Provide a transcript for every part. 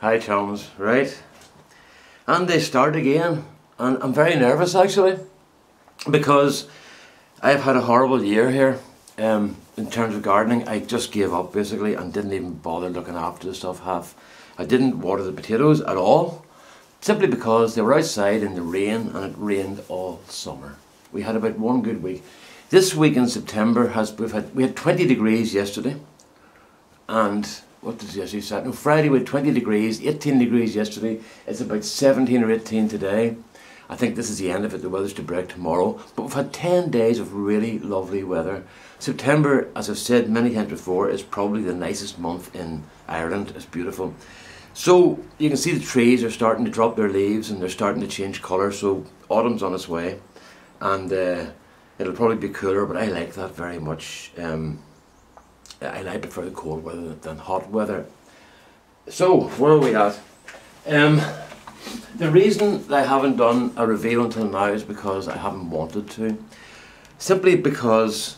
Hi chums, right? And they start again, and I'm very nervous actually, because I've had a horrible year here in terms of gardening. I just gave up basically and didn't even bother looking after the stuff half. I didn't water the potatoes at all, simply because they were outside in the rain, and it rained all summer. We had about one good week. This week in September we had 20 degrees yesterday, and what did yesterday say? No, Friday we had 20 degrees, 18 degrees yesterday. It's about 17 or 18 today. I think this is the end of it. The weather's to break tomorrow. But we've had 10 days of really lovely weather. September, as I've said many times before, is probably the nicest month in Ireland. It's beautiful. So you can see the trees are starting to drop their leaves and they're starting to change colour. So autumn's on its way, and it'll probably be cooler, but I like that very much. I prefer the cold weather than hot weather. So where are we at? The reason that I haven't done a reveal until now is because I haven't wanted to. Simply because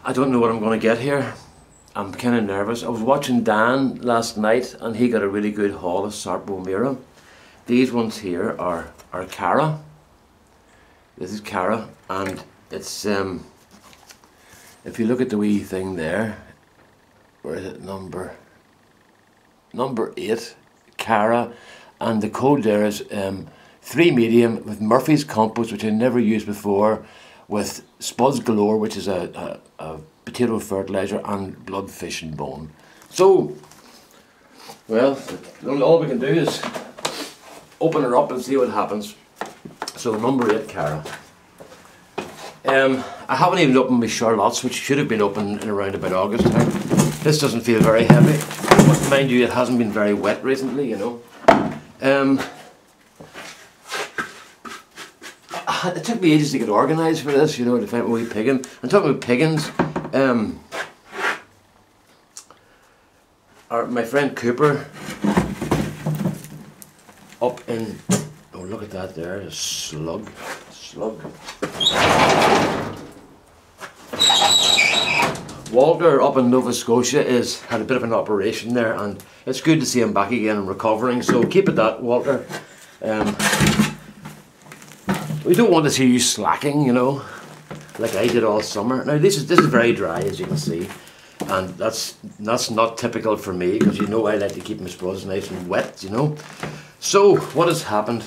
I don't know what I'm going to get here. I'm kind of nervous. I was watching Dan last night and he got a really good haul of Sarpo Mira. These ones here are Cara. This is Cara, and it's if you look at the wee thing there, where is it, number 8, Cara, and the code there is 3 medium with Murphy's compost, which I never used before, with Spuds Galore, which is a potato fertilizer, and bloodfish and bone. So, well, all we can do is open her up and see what happens. So number 8, Cara. I haven't even opened my Charlottes, which should have been open in around about August time. This doesn't feel very heavy, but mind you, it hasn't been very wet recently, you know. It took me ages to get organised for this, you know, to find my wee piggin. I'm talking about piggins. My friend Cooper up in, oh look at that there, a slug. Walter up in Nova Scotia had a bit of an operation there, and it's good to see him back again and recovering, so keep at that, Walter. We don't want to see you slacking, you know, like I did all summer. Now this is very dry, as you can see, and that's not typical for me, because you know I like to keep my spuds nice and wet, you know. So what has happened?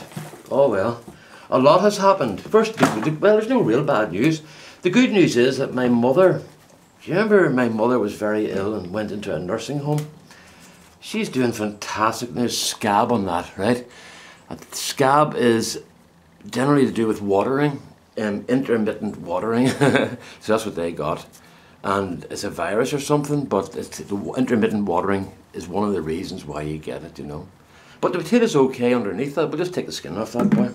Oh well, a lot has happened. First, well, there's no real bad news. The good news is that my mother, do you remember my mother was very ill and went into a nursing home? She's doing fantastic. There's scab on that, right? Scab is generally to do with watering, intermittent watering. So that's what they got. And it's a virus or something, but the intermittent watering is one of the reasons why you get it, you know. But the potato's okay underneath that. We'll just take the skin off that boy.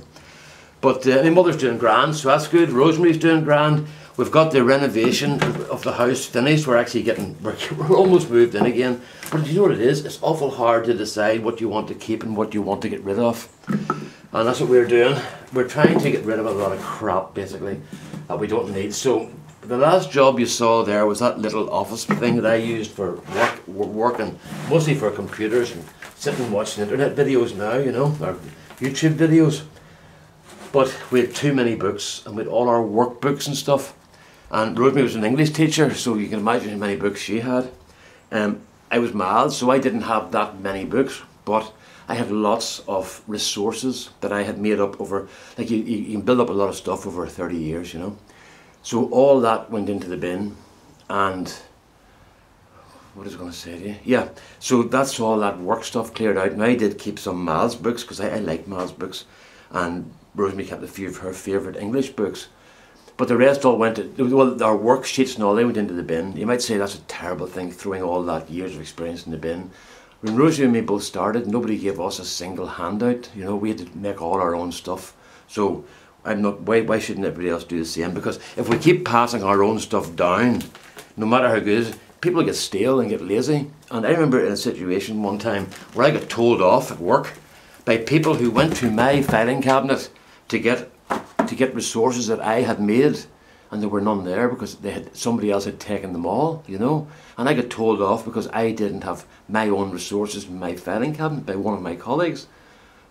But my mother's doing grand, so that's good. Rosemary's doing grand. We've got the renovation of the house finished. We're actually we're almost moved in again. But do you know what it is? It's awful hard to decide what you want to keep and what you want to get rid of. And that's what we're doing. We're trying to get rid of a lot of crap, basically, that we don't need. So the last job you saw there was that little office thing that I used for working, mostly for computers and sitting and watching internet videos now, you know, or YouTube videos. But we had too many books, and we had all our workbooks and stuff. And Rosemary was an English teacher, so you can imagine how many books she had. I was mad, so I didn't have that many books, but I had lots of resources that I had made up over, like you can build up a lot of stuff over 30 years, you know. So all that went into the bin, and what was I going to say to you? Yeah, so that's all that work stuff cleared out. Now I did keep some Mal's books, because I like Mal's books, and Rosemary kept a few of her favourite English books. But the rest all went to, well, our worksheets and all, they went into the bin. You might say that's a terrible thing, throwing all that years of experience in the bin. When Rosemary and me both started, nobody gave us a single handout. You know, we had to make all our own stuff. So I'm not, why shouldn't everybody else do the same? Because if we keep passing our own stuff down, no matter how good it is, people get stale and get lazy. And I remember in a situation one time where I got told off at work by people who went to my filing cabinet to get resources that I had made and there were none there because somebody else had taken them all, you know. And I got told off because I didn't have my own resources in my filing cabinet by one of my colleagues.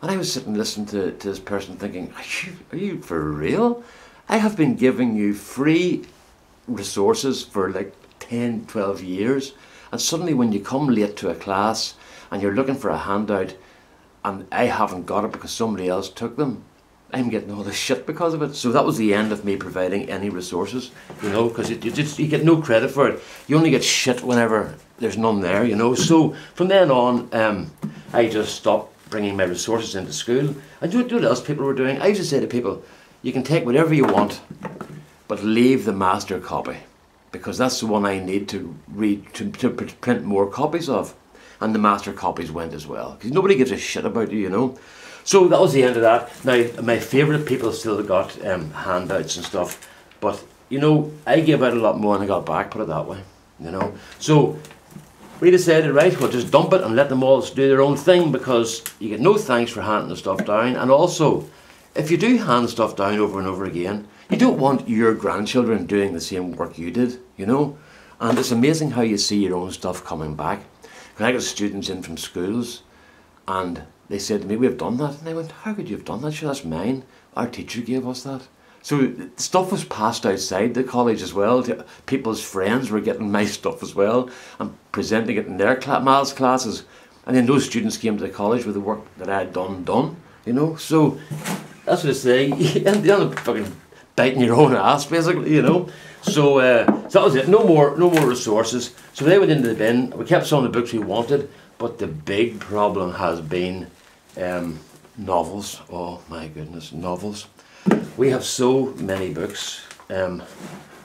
And I was sitting listening to this person thinking, are you for real? I have been giving you free resources for like 10, 12 years, and suddenly when you come late to a class and you're looking for a handout and I haven't got it because somebody else took them, I'm getting all this shit because of it. So that was the end of me providing any resources, you know, because you get no credit for it. You only get shit whenever there's none there, you know. So from then on, I just stopped bringing my resources into school. And you know what else people were doing? I used to say to people, you can take whatever you want, but leave the master copy, because that's the one I need to read, to print more copies of. And the master copies went as well, because nobody gives a shit about you, you know. So that was the end of that. Now, my favourite people still got handouts and stuff, but, you know, I gave out a lot more than I got back, put it that way, you know. So we decided, right, we'll just dump it and let them all do their own thing, because you get no thanks for handing the stuff down. And also, if you do hand stuff down over and over again, you don't want your grandchildren doing the same work you did, you know. And it's amazing how you see your own stuff coming back. When I got students in from schools, and they said to me, we've done that. And I went, how could you have done that? Sure, that's mine. Our teacher gave us that. So stuff was passed outside the college as well. People's friends were getting my stuff as well and presenting it in their maths classes. And then those students came to the college with the work that I had done, you know. So that's what I say. You end up fucking biting your own ass, basically, you know. So that was it. No more resources. So they went into the bin. We kept some of the books we wanted, but the big problem has been novels. Oh my goodness, novels. We have so many books.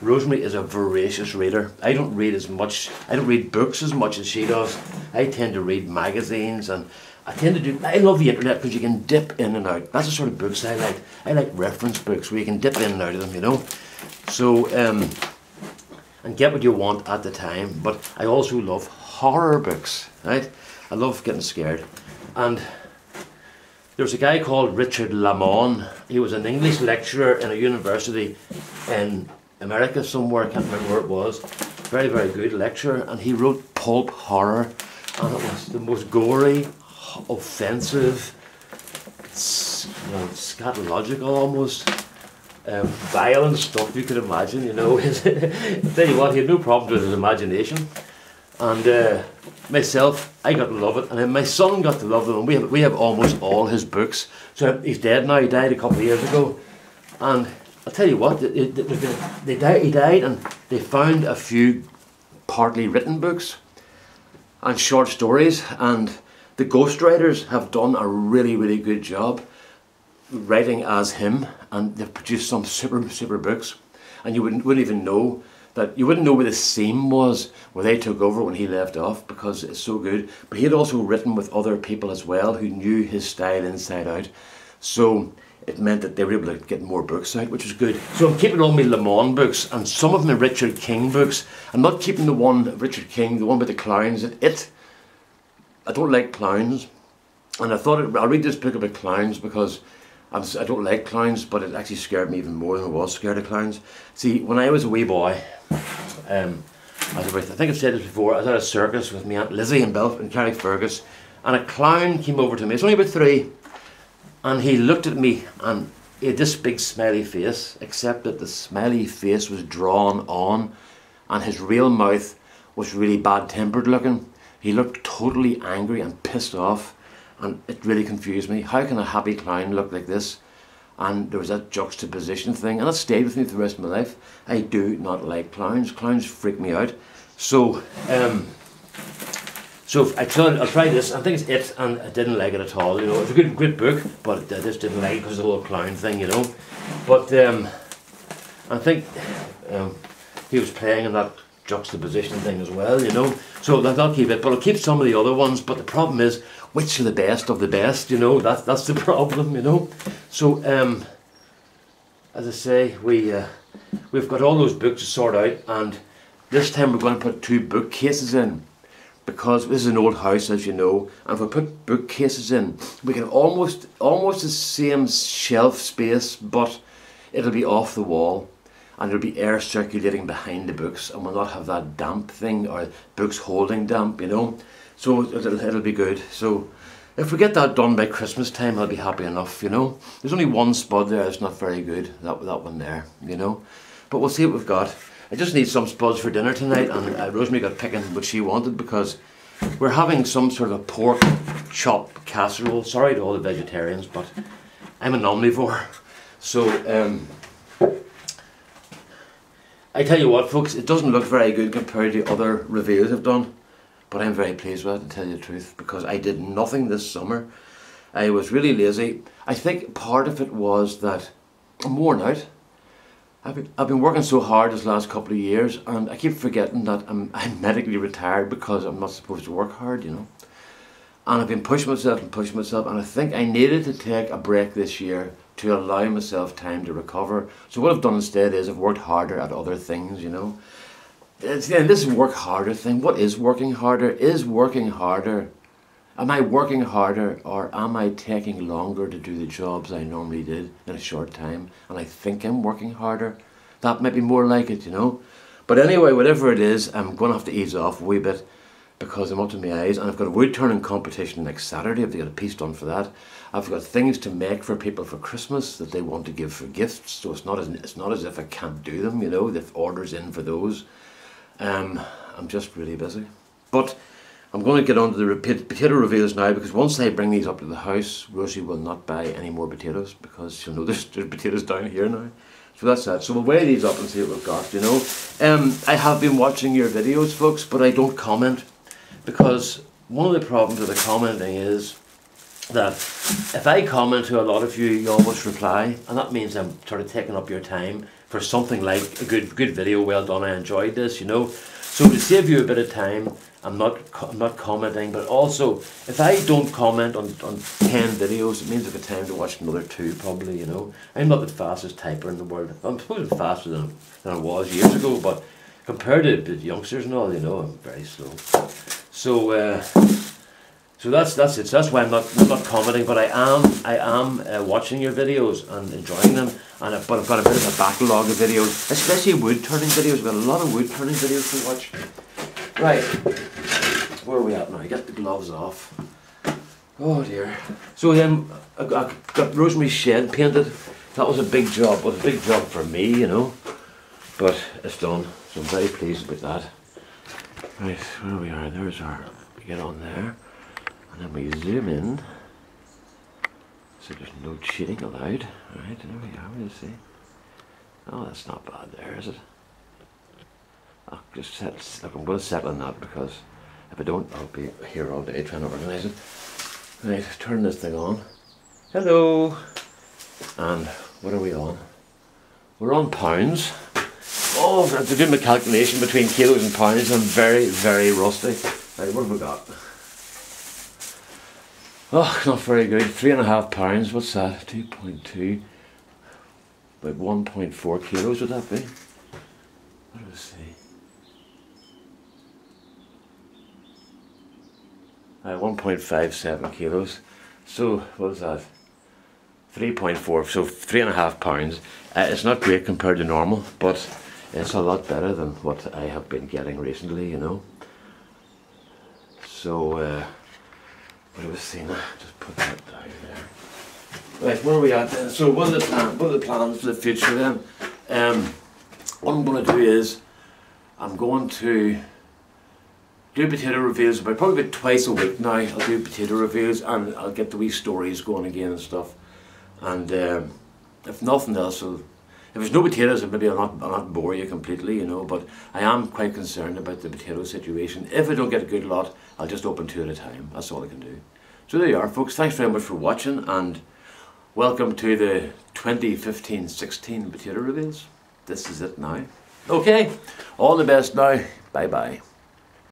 Rosemary is a voracious reader. I don't read as much. I don't read books as much as she does. I tend to read magazines, and I love the internet because you can dip in and out. That's the sort of books I like. I like reference books where you can dip in and out of them, you know. So, and get what you want at the time. But I also love horror books, right? I love getting scared. And there was a guy called Richard Lamon. He was an English lecturer in a university in America somewhere, I can't remember where it was. Very, very good lecturer. And he wrote pulp horror. And it was the most gory, offensive, scatological almost, violent stuff you could imagine, you know. I tell you what, he had no problem with his imagination. And myself, I got to love it, and then my son got to love them. And we have almost all his books. So he's dead now. He died a couple of years ago. And I'll tell you what, he died, and they found a few partly written books and short stories, and the ghostwriters have done a really, really good job writing as him, and they've produced some super books, and you wouldn't even know that, you wouldn't know where the seam was where they took over when he left off, because it's so good. But he had also written with other people as well who knew his style inside out, so it meant that they were able to get more books out, which was good. So I'm keeping all my Le Mans books, and some of my Richard King books. I'm not keeping the one, Richard King, the one with the clowns. I don't like clowns, and I thought I'll read this book about clowns because I don't like clowns, but it actually scared me even more than I was scared of clowns. See, when I was a wee boy, I think I've said this before, I was at a circus with my Aunt Lizzie in Carrickfergus, and a clown came over to me. It's only about 3, and he looked at me, and he had this big smiley face, except that the smiley face was drawn on, and his real mouth was really bad-tempered looking. He looked totally angry and pissed off, and it really confused me. How can a happy clown look like this? And there was that juxtaposition thing, and that stayed with me for the rest of my life. I do not like clowns. Clowns freak me out. So, I'll try this. I think it's It, and I didn't like it at all. You know, it's a good book, but I just didn't like it because of the whole clown thing, you know. But I think he was playing in that juxtaposition thing as well, you know. So I'll keep it, but I'll keep some of the other ones. But the problem is, which are the best of the best, you know. That's the problem, you know. So as I say, we've got all those books to sort out, and this time we're going to put 2 bookcases in, because this is an old house, as you know, and if we put bookcases in, we can almost the same shelf space, but it'll be off the wall. and there'll be air circulating behind the books, and we'll not have that damp thing, or books holding damp, you know. So it'll be good. So if we get that done by Christmas time, I'll be happy enough, you know. There's only one spud there that's not very good, that one there, you know. But we'll see what we've got. I just need some spuds for dinner tonight, and Rosemary got picking what she wanted, because we're having some sort of a pork chop casserole. Sorry to all the vegetarians, but I'm an omnivore. So I tell you what, folks, it doesn't look very good compared to other reveals I've done, but I'm very pleased with it, to tell you the truth, because I did nothing this summer. I was really lazy. I think part of it was that I'm worn out. I've been working so hard this last couple of years, and I keep forgetting that I'm medically retired because I'm not supposed to work hard, you know. And I've been pushing myself, and I think I needed to take a break this year to allow myself time to recover. So what I've done instead is I've worked harder at other things, you know. This is work harder thing. What is working harder? Is working harder? Am I working harder, or am I taking longer to do the jobs I normally did in a short time? And I think I'm working harder. That might be more like it, you know. But anyway, whatever it is, I'm going to have to ease off a wee bit, because I'm up to my eyes, and I've got a wood turning competition next Saturday. I've got a piece done for that. I've got things to make for people for Christmas that they want to give for gifts, so it's not as if I can't do them, you know. They've orders in for those. I'm just really busy. But I'm going to get on to the potato reveals now, because once I bring these up to the house, Rosie will not buy any more potatoes, because she'll know there's potatoes down here now. So that's that. So we'll weigh these up and see what we've got, you know. I have been watching your videos, folks, but I don't comment, because one of the problems with the commenting is that if I comment to a lot of you, you always reply, and that means I'm sort of taking up your time for something like a good video. Well done, I enjoyed this, you know. So to save you a bit of time, I'm not commenting, but also if I don't comment on 10 videos, it means I've got time to watch another 2 probably, you know. I'm not the fastest typer in the world. I'm supposed I'm faster than I was years ago, but compared to the youngsters and all, you know, I'm very slow. So that's it. So that's why I'm not commenting, but I am watching your videos and enjoying them. But I've got a bit of a backlog of videos, especially wood turning videos. I've got a lot of wood turning videos to watch. Right, where are we at now? Get the gloves off. Oh dear. So then I got Rosemary's shed painted. That was a big job. It was a big job for me, you know, but it's done. So I'm very pleased with that. Right, where we are. There's our. We get on there, and then we zoom in. So there's no cheating allowed. Right, there we are. We'll see. Oh, that's not bad there, is it? I'll just look, I'm going to settle on that, because if I don't, I'll be here all day trying to organise it. Right, turn this thing on. Hello! And what are we on? We're on pounds. Oh, I have to do my calculation between kilos and pounds. I'm very, very rusty. Right, what have we got? Oh, not very good. 3.5 pounds. What's that? 2.2. About 1.4 kilos would that be? What do we see? 1.57 kilos. So what is that? 3.4. So 3.5 pounds. It's not great compared to normal, but it's a lot better than what I have been getting recently, you know. So what do we see now? Just put that down there. Right, where are we at then? So what are the plans for the future then? What I'm going to do is I'm going to do potato reveals probably about twice a week now. I'll do potato reveals, and I'll get the wee stories going again and stuff. And if nothing else, if there's no potatoes, maybe I'll not bore you completely, you know. But I am quite concerned about the potato situation. If I don't get a good lot, I'll just open 2 at a time. That's all I can do. So there you are, folks. Thanks very much for watching, and welcome to the 2015-16 potato reveals. This is it now. Okay, all the best now. Bye bye.